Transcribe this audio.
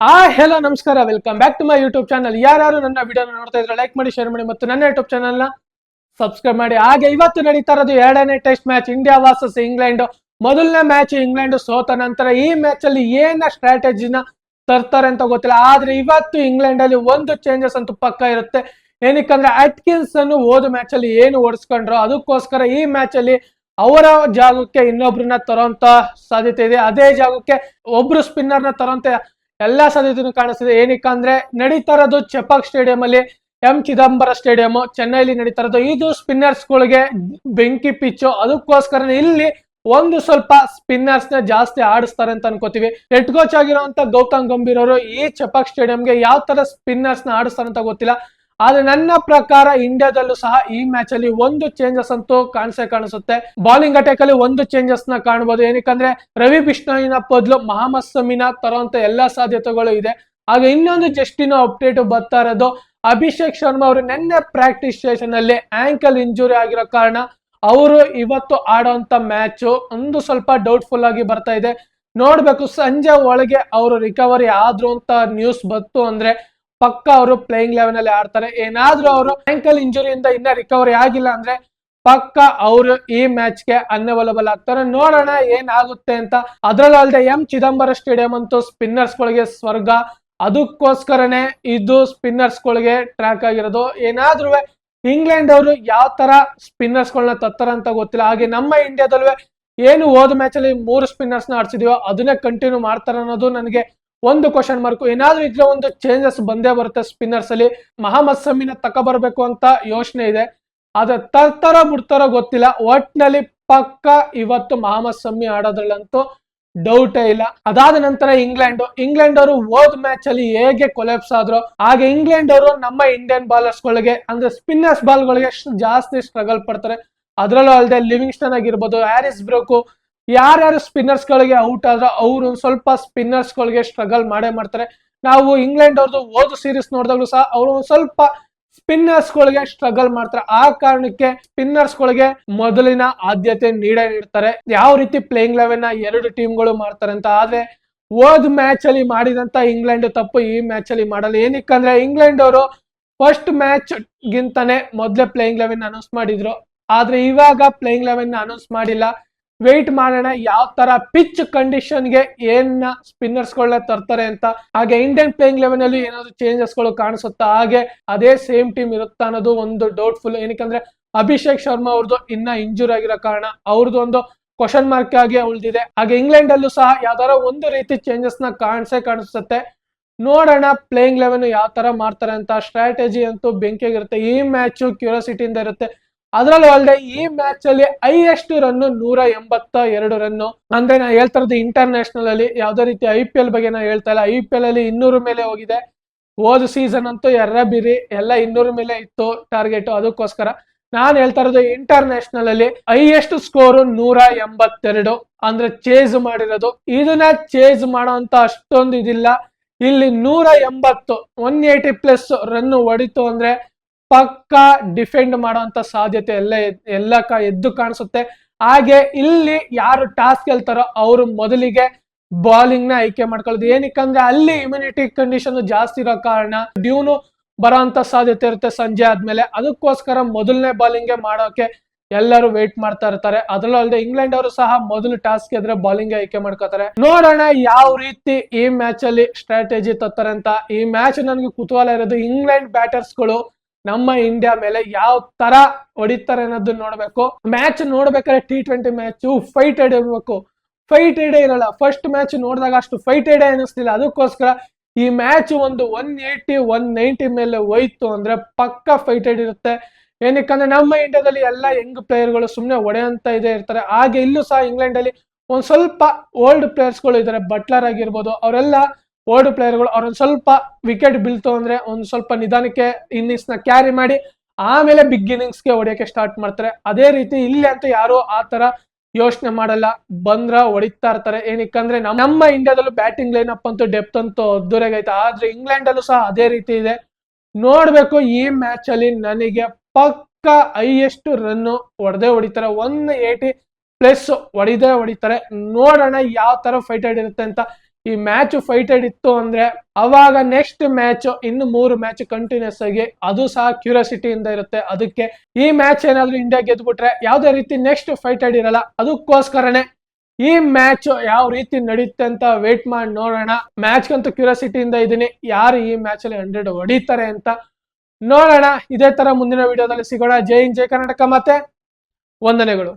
Hello ನಮಸ್ಕಾರ, welcome back to my YouTube channel. ಯಾರು ನನ್ನ ವಿಡಿಯೋನ ನೋಡ್ತಾ ಇದ್ರೆ ಲೈಕ್ ಮಾಡಿ, ಶೇರ್ ಮಾಡಿ ಮತ್ತು ನನ್ನ ಯೂಟ್ಯೂಬ್ ಚಾನಲ್ನ ಸಬ್ಸ್ಕ್ರೈಬ್ ಮಾಡಿ. ಹಾಗೆ ಇವತ್ತು ನಡೀತಾ ಇರೋದು ಎರಡನೇ test match, India versus England. ಮೊದಲನೇ ಮ್ಯಾಚ್ ಇಂಗ್ಲೆಂಡ್ ಸೋತ ನಂತರ ಈ ಮ್ಯಾಚ್ ಅಲ್ಲಿ ಏನ ಸ್ಟ್ರಾಟಜಿನ ತರ್ತಾರೆ ಅಂತ ಗೊತ್ತಿಲ್ಲ. ಆದ್ರೆ ಇವತ್ತು ಇಂಗ್ಲೆಂಡ್ ಅಲ್ಲಿ ಒಂದು ಚೇಂಜಸ್ ಅಂತೂ ಪಕ್ಕ ಇರುತ್ತೆ. ಏನಕ್ಕಂದ್ರೆ ಅಟ್ಕಿನ್ಸ್ ಅನ್ನು ಹೋದ ಮ್ಯಾಚ್ ಅಲ್ಲಿ ಏನು ಓಡಿಸ್ಕೊಂಡ್ರು, ಅದಕ್ಕೋಸ್ಕರ ಈ ಮ್ಯಾಚ್ ಅಲ್ಲಿ ಅವರ ಜಾಗಕ್ಕೆ ಇನ್ನೊಬ್ರನ್ನ ತರೋಂತ ಸಾಧ್ಯತೆ ಇದೆ. ಅದೇ ಜಾಗಕ್ಕೆ ಒಬ್ರು ಸ್ಪಿನ್ನರ್ ನ ತರೋಂತ ಎಲ್ಲಾ ಸಾಧ್ಯತೆನೂ ಕಾಣಿಸ್ತಿದೆ. ಏನಕ್ಕಂದ್ರೆ ನಡೀತಾ ಇರೋದು ಚೆಪಾಕ್ ಸ್ಟೇಡಿಯಂ ಅಲ್ಲಿ, ಎಂ ಚಿದಂಬರ ಸ್ಟೇಡಿಯಂ ಚೆನ್ನೈಲಿ ನಡೀತಾ ಇರೋದು. ಇದು ಸ್ಪಿನ್ನರ್ಸ್ ಗಳಿಗೆ ಬೆಂಕಿ ಪಿಚ್ಚು. ಅದಕ್ಕೋಸ್ಕರ ಇಲ್ಲಿ ಒಂದು ಸ್ವಲ್ಪ ಸ್ಪಿನ್ನರ್ಸ್ ನ ಜಾಸ್ತಿ ಆಡಿಸ್ತಾರೆ ಅಂತ ಅನ್ಕೋತೀವಿ. ಹೆಡ್ ಕೋಚ್ ಆಗಿರುವಂತ ಗೌತಮ್ ಗಂಭೀರ್ ಅವರು ಈ ಚೆಪಾಕ್ ಸ್ಟೇಡಿಯಂಗೆ ಯಾವ ತರ ಸ್ಪಿನ್ನರ್ಸ್ ನ ಆಡಿಸ್ತಾರೆ ಅಂತ ಗೊತ್ತಿಲ್ಲ. ಆದ್ರೆ ನನ್ನ ಪ್ರಕಾರ ಇಂಡಿಯಾದಲ್ಲೂ ಸಹ ಈ ಮ್ಯಾಚ್ ಅಲ್ಲಿ ಒಂದು ಚೇಂಜಸ್ ಅಂತೂ ಕಾಣಿಸುತ್ತೆ. ಬಾಲಿಂಗ್ ಅಟ್ಯಾಕ್ ಅಲ್ಲಿ ಒಂದು ಚೇಂಜಸ್ ನ ಕಾಣಬಹುದು. ಏನಕ್ಕಂದ್ರೆ ರವಿ ಬಿಷ್ಣೋಯಿನ ಬದಲು ಮೊಹಮ್ಮದ್ ಸಮೀನ ತರುವಂತ ಎಲ್ಲಾ ಸಾಧ್ಯತೆಗಳು ಇದೆ. ಹಾಗೆ ಇನ್ನೊಂದು ಜಸ್ಟಿನ ಅಪ್ಡೇಟ್ ಬರ್ತಾ ಇರೋದು, ಅಭಿಷೇಕ್ ಶರ್ಮಾ ಅವರು ನಿನ್ನೆ ಪ್ರಾಕ್ಟೀಸ್ ಸೆಷನ್ ಅಲ್ಲಿ ಆಂಕಲ್ ಇಂಜುರಿ ಆಗಿರೋ ಕಾರಣ ಅವರು ಇವತ್ತು ಆಡುವಂತ ಮ್ಯಾಚ್ ಒಂದು ಸ್ವಲ್ಪ ಡೌಟ್ಫುಲ್ ಆಗಿ ಬರ್ತಾ ಇದೆ. ನೋಡ್ಬೇಕು ಸಂಜೆ ಒಳಗೆ ಅವರು ರಿಕವರಿ ಆದ್ರು ಅಂತ ನ್ಯೂಸ್ ಬಂತು ಅಂದ್ರೆ ಪಕ್ಕ ಅವರು ಪ್ಲೇಯಿಂಗ್ ಲೆವೆನ್ ಅಲ್ಲಿ ಆಡ್ತಾರೆ. ಏನಾದ್ರೂ ಅವರು ಆಂಕಲ್ ಇಂಜುರಿಯಿಂದ ಇನ್ನ ರಿಕವರಿ ಆಗಿಲ್ಲ ಅಂದ್ರೆ ಪಕ್ಕ ಅವರು ಈ ಮ್ಯಾಚ್ ಗೆ ಅನ್ಅವೈಲಬಲ್ ಆಗ್ತಾರೆ. ನೋಡೋಣ ಏನಾಗುತ್ತೆ ಅಂತ. ಅದ್ರಲ್ಲೂ ಅಲ್ಲದೆ ಎಂ ಚಿದಂಬರ ಸ್ಟೇಡಿಯಂ ಅಂತೂ ಸ್ಪಿನ್ನರ್ಸ್ ಗಳಿಗೆ ಸ್ವರ್ಗ. ಅದಕ್ಕೋಸ್ಕರನೇ ಇದು ಸ್ಪಿನ್ನರ್ಸ್ ಗಳಿಗೆ ಟ್ರ್ಯಾಕ್ ಆಗಿರೋದು. ಏನಾದ್ರೂ ಇಂಗ್ಲೆಂಡ್ ಅವರು ಯಾವ ತರ ಸ್ಪಿನ್ನರ್ಸ್ ಗಳನ್ನ ತತ್ತರ ಅಂತ ಗೊತ್ತಿಲ್ಲ. ಹಾಗೆ ನಮ್ಮ ಇಂಡಿಯಾದಲ್ಲೂ ಏನು ಹೋದ ಮ್ಯಾಚ್ ಅಲ್ಲಿ 3 ಸ್ಪಿನ್ನರ್ಸ್ ನ ಆಡ್ಸಿದೀವೋ ಅದನ್ನೇ ಕಂಟಿನ್ಯೂ ಮಾಡ್ತಾರೆ ಅನ್ನೋದು ನನಗೆ ಒಂದು ಕ್ವಶನ್ ಮಾರ್ಕ್. ಏನಾದ್ರೂ ಇದ್ರೆ ಒಂದು ಚೇಂಜಸ್ ಬಂದೇ ಬರುತ್ತೆ ಸ್ಪಿನ್ನರ್ಸ್ ಅಲ್ಲಿ. ಮೊಹಮ್ಮದ್ ಸಮೀನ ತಗೊಬರ್ಬೇಕು ಅಂತ ಯೋಚನೆ ಇದೆ. ಆದ್ರೆ ತರ್ತಾರೋ ಬಿಡ್ತಾರೋ ಗೊತ್ತಿಲ್ಲ. ಒಟ್ನಲ್ಲಿ ಪಕ್ಕ ಇವತ್ತು ಮೊಹಮ್ಮದ್ ಸಮಿ ಆಡೋದ್ರಲ್ಲಂತೂ ಡೌಟೇ ಇಲ್ಲ. ಅದಾದ ನಂತರ ಇಂಗ್ಲೆಂಡ್ ಅವರು ಹೋದ್ ಮ್ಯಾಚ್ ಅಲ್ಲಿ ಹೇಗೆ ಕೊಲೆಪ್ಸ್ ಆದ್ರು, ಹಾಗೆ ಇಂಗ್ಲೆಂಡ್ ಅವರು ನಮ್ಮ ಇಂಡಿಯನ್ ಬಾಲರ್ಸ್ ಗಳಿಗೆ ಅಂದ್ರೆ ಸ್ಪಿನ್ನರ್ಸ್ ಬಾಲ್ ಗಳಿಗೆ ಜಾಸ್ತಿ ಸ್ಟ್ರಗಲ್ ಪಡ್ತಾರೆ. ಅದ್ರಲ್ಲೂ ಅಲ್ಲದೆ ಲಿವಿಂಗ್ಸ್ಟನ್ ಆಗಿರ್ಬೋದು, ಹ್ಯಾರಿಸ್ ಬ್ರೂಕು, ಯಾರ್ಯಾರು ಸ್ಪಿನ್ನರ್ಸ್ ಗಳಿಗೆ ಔಟ್ ಆದ್ರೆ ಅವರು ಸ್ವಲ್ಪ ಸ್ಪಿನ್ನರ್ಸ್ ಗಳಿಗೆ ಸ್ಟ್ರಗಲ್ ಮಾಡೇ ಮಾಡ್ತಾರೆ. ನಾವು ಇಂಗ್ಲೆಂಡ್ ಅವ್ರದ್ದು ಓದು ಸೀರೀಸ್ ನೋಡಿದಾಗಲೂ ಸಹ ಅವರು ಸ್ವಲ್ಪ ಸ್ಪಿನ್ನರ್ಸ್ ಗಳಿಗೆ ಸ್ಟ್ರಗಲ್ ಮಾಡ್ತಾರೆ. ಆ ಕಾರಣಕ್ಕೆ ಸ್ಪಿನ್ನರ್ಸ್ ಗಳಿಗೆ ಮೊದಲಿನ ಆದ್ಯತೆ ನೀಡ್ತಾರೆ. ಯಾವ ರೀತಿ ಪ್ಲೇಯಿಂಗ್ ಲೆವೆನ್ ನ ಎರಡು ಟೀಮ್ಗಳು ಮಾಡ್ತಾರೆ ಅಂತ. ಆದ್ರೆ ಹೋದ್ ಮ್ಯಾಚ್ ಅಲ್ಲಿ ಮಾಡಿದಂತ ಇಂಗ್ಲೆಂಡ್ ತಪ್ಪು ಈ ಮ್ಯಾಚ್ ಅಲ್ಲಿ ಮಾಡಲ್ಲ. ಏನಕ್ಕಂದ್ರೆ ಇಂಗ್ಲೆಂಡ್ ಅವರು ಫಸ್ಟ್ ಮ್ಯಾಚ್ ಗಿಂತಾನೆ ಮೊದ್ಲೇ ಪ್ಲೇಯಿಂಗ್ ಲೆವೆನ್ ಅನೌನ್ಸ್ ಮಾಡಿದ್ರು. ಆದ್ರೆ ಇವಾಗ ಪ್ಲೇಯಿಂಗ್ ಲೆವೆನ್ ಅನೌನ್ಸ್ ಮಾಡಿಲ್ಲ. ವೇಟ್ ಮಾಡೋಣ ಯಾವ ತರ ಪಿಚ್ ಕಂಡೀಷನ್ ಗೆ ಏನ ಸ್ಪಿನ್ನರ್ಸ್ ಗಳನ್ನ ತರ್ತಾರೆ ಅಂತ. ಹಾಗೆ ಇಂಡಿಯನ್ ಪ್ಲೇಯಿಂಗ್ ಲೆವೆನ್ ಅಲ್ಲಿ ಏನಾದ್ರು ಚೇಂಜಸ್ ಗಳು ಕಾಣಿಸುತ್ತಾ, ಹಾಗೆ ಅದೇ ಸೇಮ್ ಟೀಮ್ ಇರುತ್ತಾ ಅನ್ನೋದು ಒಂದು ಡೌಟ್ಫುಲ್. ಏನಕ್ಕಂದ್ರೆ ಅಭಿಷೇಕ್ ಶರ್ಮಾ ಅವ್ರದ್ದು ಇನ್ನ ಇಂಜೂರ್ ಆಗಿರೋ ಕಾರಣ ಅವ್ರದ್ದು ಒಂದು ಕ್ವಶನ್ ಮಾರ್ಕ್ ಆಗಿ ಉಳಿದಿದೆ. ಹಾಗೆ ಇಂಗ್ಲೆಂಡ್ ಅಲ್ಲೂ ಸಹ ಯಾವ್ದಾರ ಒಂದು ರೀತಿ ಚೇಂಜಸ್ ನ ಕಾಣಿಸುತ್ತೆ. ನೋಡೋಣ ಪ್ಲೇಯಿಂಗ್ ಲೆವೆನ್ ಯಾವ ತರ ಮಾಡ್ತಾರೆ ಅಂತ. ಸ್ಟ್ರಾಟಜಿ ಅಂತೂ ಬೆಂಕಿಯಾಗಿರುತ್ತೆ. ಈ ಮ್ಯಾಚ್ ಕ್ಯೂರಿಯಾಸಿಟಿಯಿಂದ ಇರುತ್ತೆ. ಅದ್ರಲ್ಲೂ ಅಲ್ಲದೆ ಈ ಮ್ಯಾಚ್ ಅಲ್ಲಿ ಹೈಯೆಸ್ಟ್ ರನ್ 182 ರನ್. ಅಂದ್ರೆ ನಾ ಹೇಳ್ತಾ ಇರೋದು ಇಂಟರ್ ನ್ಯಾಷನಲ್ ಅಲ್ಲಿ, ಯಾವ್ದೇ ರೀತಿ IPL ಬಗ್ಗೆ ನಾ ಹೇಳ್ತಾ ಇಲ್ಲ. IPL ಅಲ್ಲಿ 200 ಮೇಲೆ ಹೋಗಿದೆ. ಹೋದ ಸೀಸನ್ ಅಂತೂ ಬಿರಿ ಎಲ್ಲ 200 ಮೇಲೆ ಇತ್ತು ಟಾರ್ಗೆಟ್. ಅದಕ್ಕೋಸ್ಕರ ನಾನ್ ಹೇಳ್ತಾ ಇರೋದು ಇಂಟರ್ ನ್ಯಾಷನಲ್ ಅಲ್ಲಿ ಹೈಯೆಸ್ಟ್ ಸ್ಕೋರ್ 182 ಅಂದ್ರೆ ಚೇಸ್ ಮಾಡಿರೋದು. ಇದನ್ನ ಚೇಸ್ ಮಾಡೋ ಅಂತ ಅಷ್ಟೊಂದು ಇದಿಲ್ಲ. ಇಲ್ಲಿ 180 180 ಪ್ಲಸ್ ರನ್ ಹೊಡಿತು ಅಂದ್ರೆ ಪಕ್ಕ ಡಿಫೆಂಡ್ ಮಾಡುವಂತ ಸಾಧ್ಯತೆ ಎಲ್ಲ ಎದ್ದು ಕಾಣಿಸುತ್ತೆ. ಹಾಗೆ ಇಲ್ಲಿ ಯಾರು ಟಾಸ್ ಗೆಲ್ತಾರೋ ಅವರು ಮೊದಲಿಗೆ ಬಾಲಿಂಗ್ ನ ಆಯ್ಕೆ ಮಾಡ್ಕೊಳ್ಳೋದು. ಏನಕ್ಕಂದ್ರೆ ಅಲ್ಲಿ ಇಮ್ಯುನಿಟಿ ಕಂಡೀಷನ್ ಜಾಸ್ತಿ ಇರೋ ಕಾರಣ ಡ್ಯೂನು ಬರೋಂತ ಸಾಧ್ಯತೆ ಇರುತ್ತೆ ಸಂಜೆ ಆದ್ಮೇಲೆ. ಅದಕ್ಕೋಸ್ಕರ ಮೊದಲನೇ ಬಾಲಿಂಗ್ ಮಾಡೋಕೆ ಎಲ್ಲರೂ ವೇಟ್ ಮಾಡ್ತಾ ಇರ್ತಾರೆ. ಅದ್ರಲ್ಲೂ ಅಲ್ಲದೆ ಇಂಗ್ಲೆಂಡ್ ಅವರು ಸಹ ಮೊದಲು ಟಾಸ್ ಗೆದ್ರೆ ಬಾಲಿಂಗ್ ಆಯ್ಕೆ ಮಾಡ್ಕೋತಾರೆ. ನೋಡೋಣ ಯಾವ ರೀತಿ ಈ ಮ್ಯಾಚ್ ಅಲ್ಲಿ ಸ್ಟ್ರಾಟಜಿ ತತ್ತಾರೆ ಅಂತ. ಈ ಮ್ಯಾಚ್ ನನಗೆ ಕುತೂಹಲ ಇರೋದು, ಇಂಗ್ಲೆಂಡ್ ಬ್ಯಾಟರ್ಸ್ ಗಳು ನಮ್ಮ ಇಂಡಿಯಾ ಮೇಲೆ ಯಾವ ತರ ಹೊಡಿತಾರೆ ಅನ್ನೋದು ನೋಡ್ಬೇಕು. ಮ್ಯಾಚ್ ನೋಡ್ಬೇಕಾದ್ರೆ T20 ಮ್ಯಾಚ್ ಫೈಟೆಡ್ ಇರ್ಬೇಕು. ಫೈಟೆಡ್ ಇರಲ್ಲ. ಫಸ್ಟ್ ಮ್ಯಾಚ್ ನೋಡಿದಾಗ ಅಷ್ಟು ಫೈಟೆಡ್ ಅನಿಸ್ತಿಲ್ಲ. ಅದಕ್ಕೋಸ್ಕರ ಈ ಮ್ಯಾಚ್ ಒಂದು 180 190 ಮೇಲೆ ಹೋಯ್ತು ಅಂದ್ರೆ ಪಕ್ಕ ಫೈಟೆಡ್ ಇರುತ್ತೆ. ಏನಕ್ಕಂದ್ರೆ ನಮ್ಮ ಇಂಡಿಯಾದಲ್ಲಿ ಎಲ್ಲ ಯಂಗ್ ಪ್ಲೇಯರ್ಗಳು ಸುಮ್ನೆ ಹೊಡೆಯಂತ ಇರ್ತಾರೆ. ಹಾಗೆ ಇಲ್ಲೂ ಸಹ ಇಂಗ್ಲೆಂಡ್ ಅಲ್ಲಿ ಒಂದ್ ಸ್ವಲ್ಪ ಓಲ್ಡ್ ಪ್ಲೇಯರ್ಸ್ ಗಳು ಇದಾರೆ. ಬಟ್ಲರ್ ಆಗಿರ್ಬೋದು, ಅವರೆಲ್ಲ ಓಲ್ಡ್ ಪ್ಲೇಯರ್ಗಳು. ಅವ್ರೊಂದ್ ಸ್ವಲ್ಪ ವಿಕೆಟ್ ಬೀಳ್ತು ಅಂದ್ರೆ ಒಂದ್ ಸ್ವಲ್ಪ ನಿಧಾನಕ್ಕೆ ಇನ್ನಿಂಗ್ಸ್ ನ ಕ್ಯಾರಿ ಮಾಡಿ ಆಮೇಲೆ ಬಿಗ್ ಇನ್ನಿಂಗ್ಸ್ ಗೆ ಹೊಡೆಯಕ್ಕೆ ಸ್ಟಾರ್ಟ್ ಮಾಡ್ತಾರೆ. ಅದೇ ರೀತಿ ಇಲ್ಲಿ ಅಂತೂ ಯಾರು ಆ ತರ ಯೋಚನೆ ಮಾಡಲ್ಲ. ಬಂದ್ರ ಹೊಡಿತಾ ಇರ್ತಾರೆ. ಏನಕ್ಕಂದ್ರೆ ನಮ್ಮ ಇಂಡಿಯಾದಲ್ಲೂ ಬ್ಯಾಟಿಂಗ್ ಲೈನ್ ಅಪ್ ಅಂತೂ ಡೆಪ್ತ್ ಅಂತೂ ಅದ್ದೂರಿಯಾಗೈತೆ. ಆದ್ರೆ ಇಂಗ್ಲೆಂಡ್ ಅಲ್ಲೂ ಸಹ ಅದೇ ರೀತಿ ಇದೆ. ನೋಡ್ಬೇಕು ಈ ಮ್ಯಾಚ್ ಅಲ್ಲಿ ನನಗೆ ಪಕ್ಕ ಹೈಯೆಸ್ಟ್ ರನ್ ಹೊಡಿತಾರೆ. 180 ಪ್ಲಸ್ ಹೊಡಿತಾರೆ. ನೋಡೋಣ ಯಾವ ತರ ಫೈಟೆಡ್ ಇರುತ್ತೆ ಅಂತ. ಈ ಮ್ಯಾಚ್ ಫೈಟೆಡ್ ಇತ್ತು ಅಂದ್ರೆ ಅವಾಗ ನೆಕ್ಸ್ಟ್ ಮ್ಯಾಚ್ ಇನ್ನು 3 ಮ್ಯಾಚ್ ಕಂಟಿನ್ಯೂಸ್ ಆಗಿ ಅದು ಸಹ ಕ್ಯೂರಿಯಾಸಿಟಿ ಇಂದ ಇರುತ್ತೆ. ಅದಕ್ಕೆ ಈ ಮ್ಯಾಚ್ ಏನಾದ್ರೂ ಇಂಡಿಯಾ ಗೆದ್ಬಿಟ್ರೆ ಯಾವ್ದೇ ರೀತಿ ನೆಕ್ಸ್ಟ್ ಫೈಟೆಡ್ ಇರಲ್ಲ. ಅದಕ್ಕೋಸ್ಕರನೇ ಈ ಮ್ಯಾಚ್ ಯಾವ ರೀತಿ ನಡೆಯುತ್ತೆ ಅಂತ ವೇಟ್ ಮಾಡಿ ನೋಡೋಣ. ಮ್ಯಾಚ್ ಅಂತೂ ಕ್ಯೂರಿಯಾಸಿಟಿ ಇಂದ ಇದೀನಿ, ಯಾರು ಈ ಮ್ಯಾಚ್ ಅಲ್ಲಿ 100 ಹೊಡಿತಾರೆ ಅಂತ ನೋಡೋಣ. ಇದೇ ತರ ಮುಂದಿನ ವಿಡಿಯೋದಲ್ಲಿ ಸಿಗೋಣ. ಜೈ ಹಿಂದ್, ಜೈ ಕರ್ನಾಟಕ, ಮತ್ತೆ ವಂದನೆಗಳು.